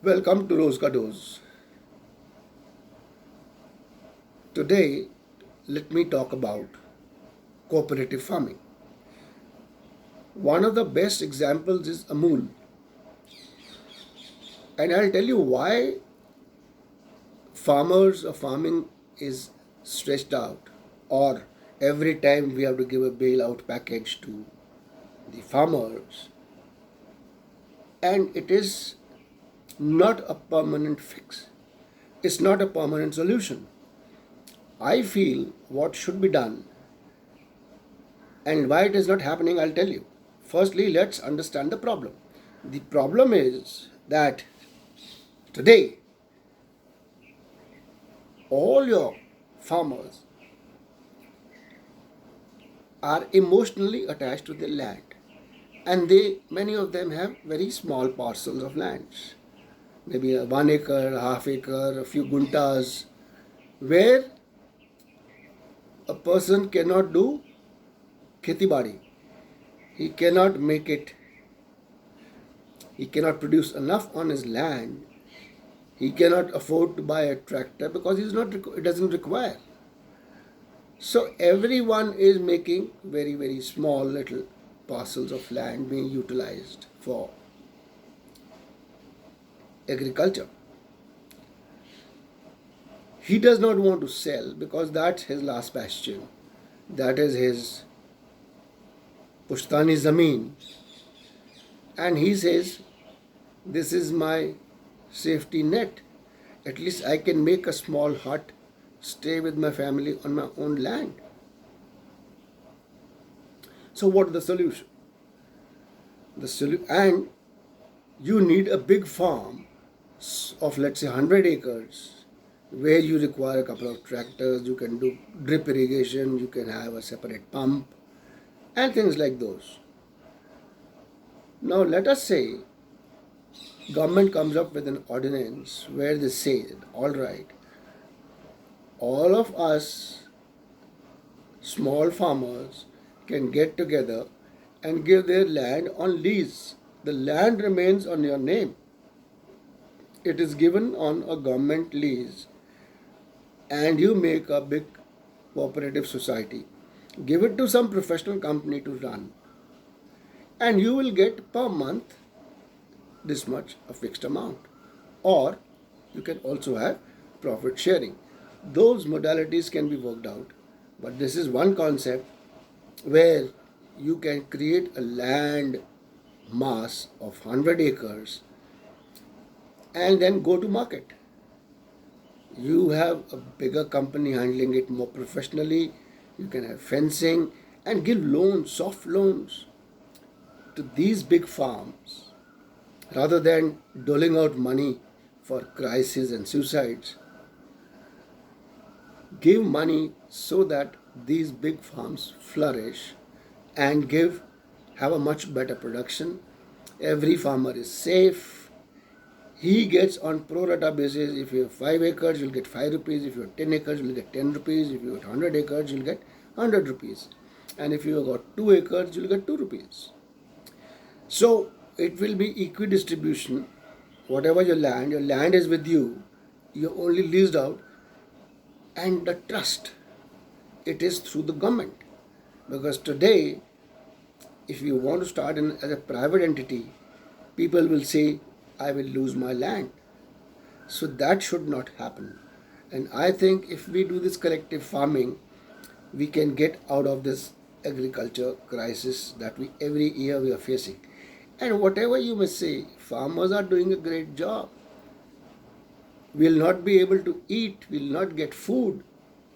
Welcome to Rose Ka Dose. Today, let me talk about cooperative farming. One of the best examples is Amul, and I'll tell you why farmers or farming is stretched out, or every time we have to give a bailout package to the farmers, and it is not a permanent fix. It's not a permanent solution. I feel what should be done and why it is not happening, I'll tell you. Firstly, let's understand the problem. The problem is that today all your farmers are emotionally attached to their land, and many of them have very small parcels of lands, maybe a 1 acre, a half acre, a few guntas, where a person cannot do kheti badi. He cannot make it. He cannot produce enough on his land. He cannot afford to buy a tractor because it doesn't require. So everyone is making very small little parcels of land being utilized for agriculture. He does not want to sell because that's his last bastion. That is his Pushtani Zameen. And he says, this is my safety net. At least I can make a small hut, stay with my family on my own land. So what is the solution? And you need a big farm of, let's say, 100 acres, where you require a couple of tractors, you can do drip irrigation, you can have a separate pump, and things like those. Now let us say government comes up with an ordinance where they say, all right, all of us small farmers can get together and give their land on lease. The land remains on your name. It is given on a government lease, and you make a big cooperative society. Give it to some professional company to run, and you will get per month this much, a fixed amount. Or you can also have profit sharing. Those modalities can be worked out, but this is one concept where you can create a land mass of 100 acres and then go to market. You have a bigger company handling it more professionally. You can have fencing and give loans, soft loans to these big farms rather than doling out money for crises and suicides. Give money so that these big farms flourish and have a much better production. Every farmer is safe. He gets on pro rata basis. If you have 5 acres, you'll get 5 rupees. If you have 10 acres, you'll get 10 rupees. If you have 100 acres, you'll get 100 rupees. And if you have got 2 acres, you'll get 2 rupees. So it will be equidistribution. Whatever your land is with you. You're only leased out. And the trust, it is through the government. Because today, if you want to start as a private entity, people will say, I will lose my land. So that should not happen. And I think if we do this collective farming, we can get out of this agriculture crisis that every year we are facing. And whatever you may say, farmers are doing a great job. We'll not be able to eat, we'll not get food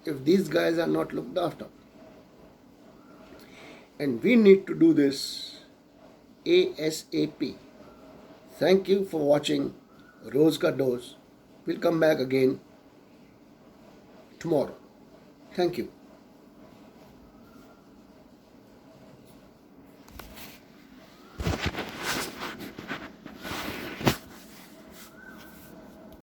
if these guys are not looked after. And we need to do this ASAP. Thank you for watching Rose Ka Dose. We'll come back again tomorrow. Thank you.